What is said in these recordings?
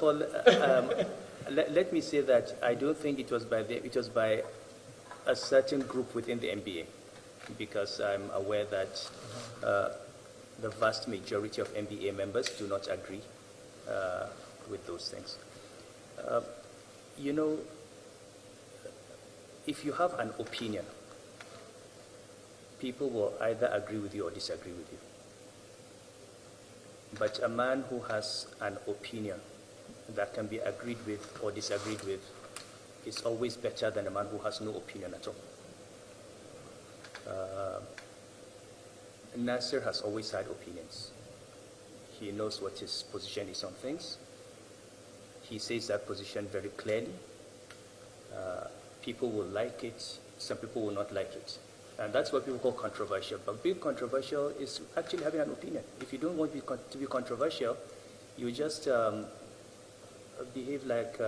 of all, let me say that I don't think it was by it was by a certain group within the MBA, because I'm aware that the vast majority of MBA members do not agree with those things. You know, if you have an opinion, people will either agree with you or disagree with you. But a man who has an opinion that can be agreed with or disagreed with is always better than a man who has no opinion at all. Nasser has always had opinions. He knows what his position is on things. He says that position very clearly. People will like it, some people will not like it. And that's what people call controversial. But being controversial is actually having an opinion. If you don't want to be controversial, you just behave like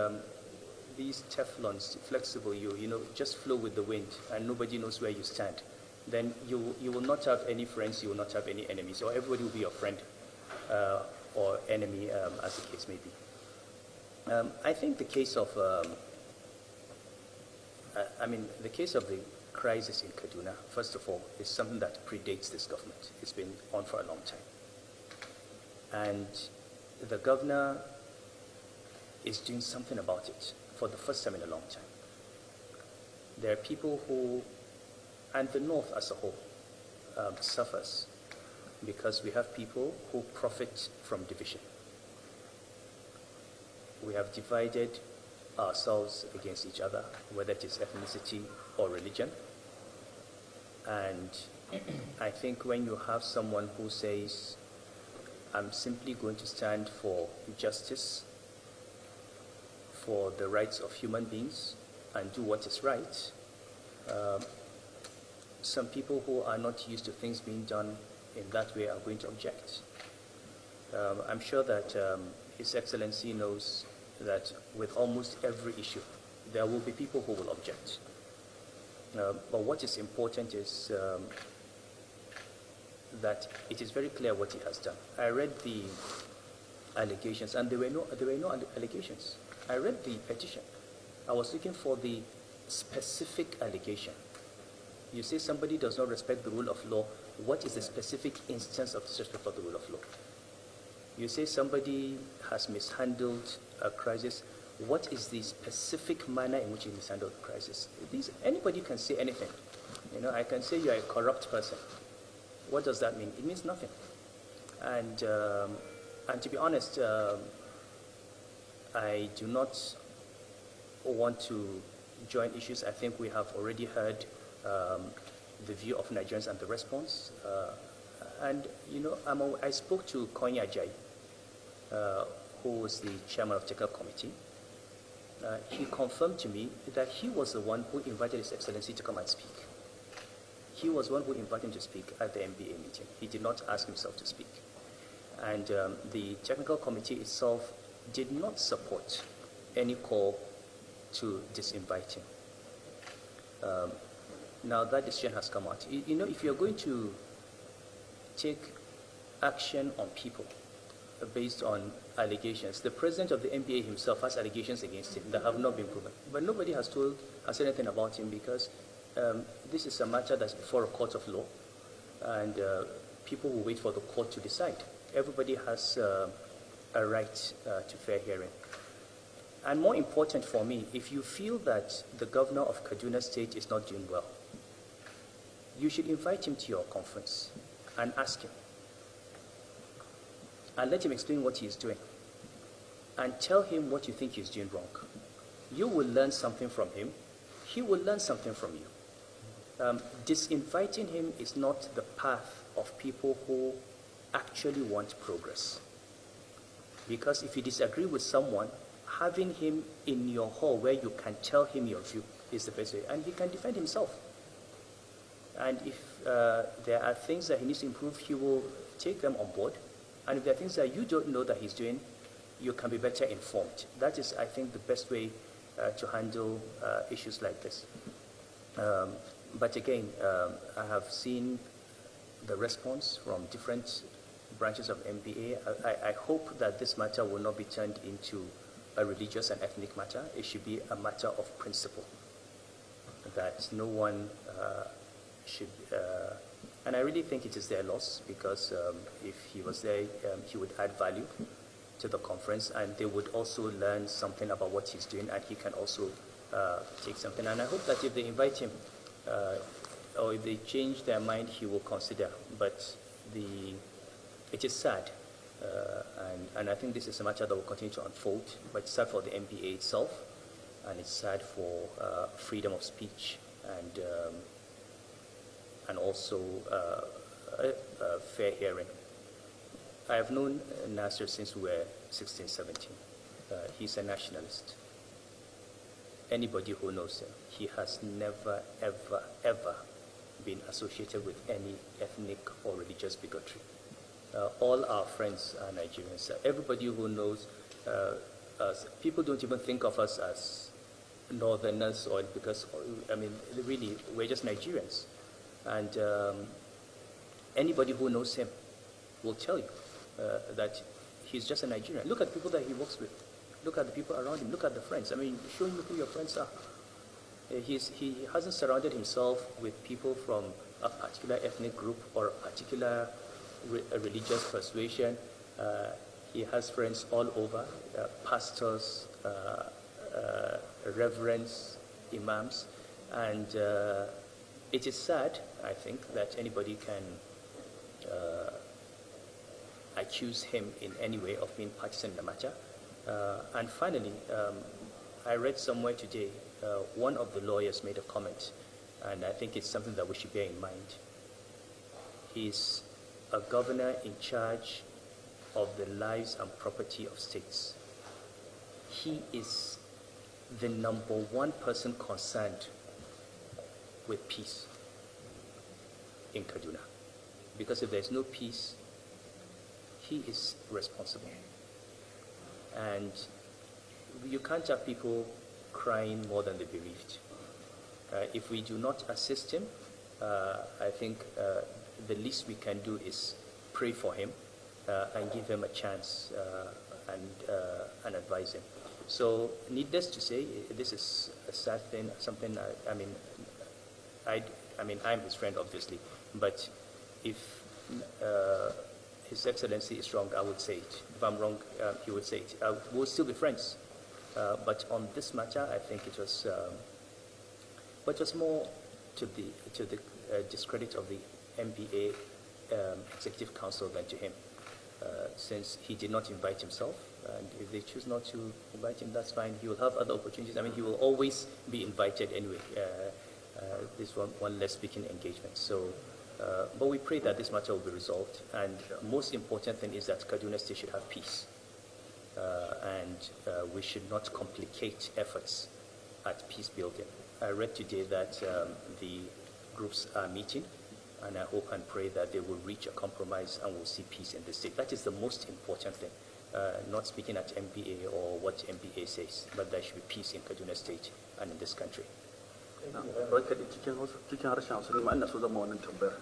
these Teflons, flexible, you know, just flow with the wind and nobody knows where you stand. Then you will not have any friends, you will not have any enemies, or everybody will be your friend or enemy, as the case may be. I think the case of, the case of the crisis in Kaduna, first of all, is something that predates this government. It's been on for a long time. And the governor is doing something about it for the first time in a long time. There are people who, and the North as a whole, suffers because we have people who profit from division. We have divided ourselves against each other, whether it is ethnicity or religion. And I think when you have someone who says, I'm simply going to stand for justice, for the rights of human beings, and do what is right, some people who are not used to things being done in that way are going to object. I'm sure that His Excellency knows that with almost every issue, there will be people who will object. But what is important is that it is very clear what he has done. I read the allegations, and there were no allegations. I read the petition. I was looking for the specific allegation. You say somebody does not respect the rule of law. What is the specific instance of disrespect for the rule of law? You say somebody has mishandled a crisis. What is the specific manner in which he mishandled the crisis? Anybody can say anything. You know, I can say you are a corrupt person. What does that mean? It means nothing. And to be honest, I do not want to join issues. I think we have already heard the view of Nigerians and the response. And you know, I spoke to Konya Ajayi, who was the chairman of the technical committee. He confirmed to me that he was the one who invited His Excellency to come and speak. He was the one who invited him to speak at the MBA meeting. He did not ask himself to speak. And the technical committee itself did not support any call to disinvite him. Now that decision has come out. You know, if you're going to take action on people based on allegations, the president of the MBA himself has allegations against him that have not been proven. But nobody has said anything about him because this is a matter that's before a court of law, and people will wait for the court to decide. Everybody has a right to fair hearing. And more important for me, if you feel that the governor of Kaduna State is not doing well, you should invite him to your conference and ask him. And let him explain what he is doing. And tell him what you think he's doing wrong. You will learn something from him. He will learn something from you. Disinviting him is not the path of people who actually want progress. Because if you disagree with someone, having him in your hall where you can tell him your view is the best way. And he can defend himself. And if there are things that he needs to improve, he will take them on board. And if there are things that you don't know that he's doing, you can be better informed. That is, I think, the best way to handle issues like this. But again, I have seen the response from different branches of MBA. I hope that this matter will not be turned into a religious and ethnic matter. It should be a matter of principle, that no one should, and I really think it is their loss, because if he was there, he would add value to the conference, and they would also learn something about what he's doing, and he can also take something. And I hope that if they invite him, or if they change their mind, he will consider. But it is sad, and I think this is a matter that will continue to unfold, but it's sad for the MBA itself, and it's sad for freedom of speech, and also fair hearing. I have known Nasser since we were 16, 17. He's a nationalist. Anybody who knows him, he has never, ever, ever been associated with any ethnic or religious bigotry. All our friends are Nigerians. Everybody who knows us, people don't even think of us as northerners, or because, I mean, really, we're just Nigerians. And anybody who knows him will tell you that he's just a Nigerian. Look at the people that he works with. Look at the people around him. Look at the friends. I mean, show me who your friends are. He hasn't surrounded himself with people from a particular ethnic group or a particular religious persuasion. He has friends all over, pastors, reverends, imams, and it is sad, I think, that anybody can accuse him in any way of being partisan in the matter. And finally, I read somewhere today, one of the lawyers made a comment, and I think it's something that we should bear in mind. He's a governor in charge of the lives and property of states. He is the number one person concerned with peace in Kaduna. Because if there's no peace, he is responsible. And you can't have people crying more than the bereaved. If we do not assist him, I think the least we can do is pray for him and give him a chance and advise him. So, needless to say, this is a sad thing. Something. I mean, I'm his friend, obviously, but if His Excellency is wrong, I would say it. If I'm wrong, he would say it. We'll still be friends. But on this matter, I think it was, but just more to the discredit of the MBA Executive Council than to him, since he did not invite himself. And if they choose not to invite him, that's fine. He will have other opportunities. I mean, he will always be invited anyway. This one less speaking engagement. So, but we pray that this matter will be resolved. And most important thing is that Kaduna State should have peace. And we should not complicate efforts at peace building. I read today that the groups are meeting, and I hope and pray that they will reach a compromise and we'll see peace in the state. That is the most important thing. Not speaking at MBA or what MBA says, but there should be peace in Kaduna State and in this country. Cikin harshen Hausa ma ina so zama wannan tambayar.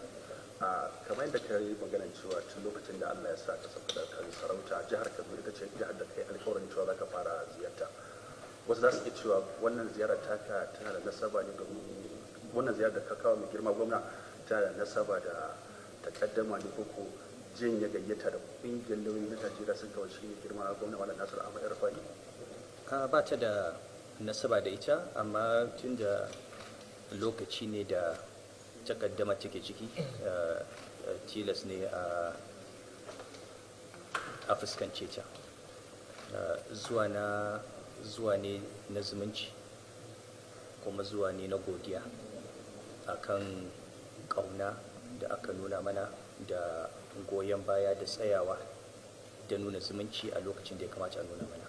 Kamar yadda ka yi maganar cewa tun lokacin da Allah ya sa ka sauka da kan sarauta jihar Kaduna ita ce jihar da kai alƙawarin cewa za ka fara ziyarta. Wasu za su iya cewa wannan ziyarar taka tana da nasaba ne domin wannan ziyarar da ka kawo mai girma gwamna tana da nasaba da takaddama ne ko jin ya gayyata da ƙungiyar lauyoyi na Najeriya sun kawo shi mai girma gwamna Malam Nasiru Ahmad El-Rufai. Ba ta da nasaba da ita, amma tun da lokaci ne da takaddama take ciki, tilas ne a fuskance ta. Zuwa ne na zumunci, kuma zuwa ne na godiya akan ƙauna da aka nuna mana da goyon baya da tsayawa da nuna zumunci a lokacin da ya kamata a nuna mana.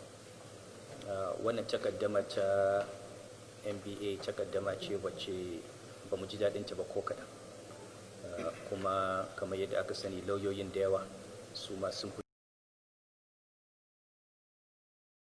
Wannan takaddama ta MBA takaddama ce wacce ba mu ji daɗin ta ba ko kaɗan, kuma kamar yadda aka sani lauyoyin da yawa su ma sun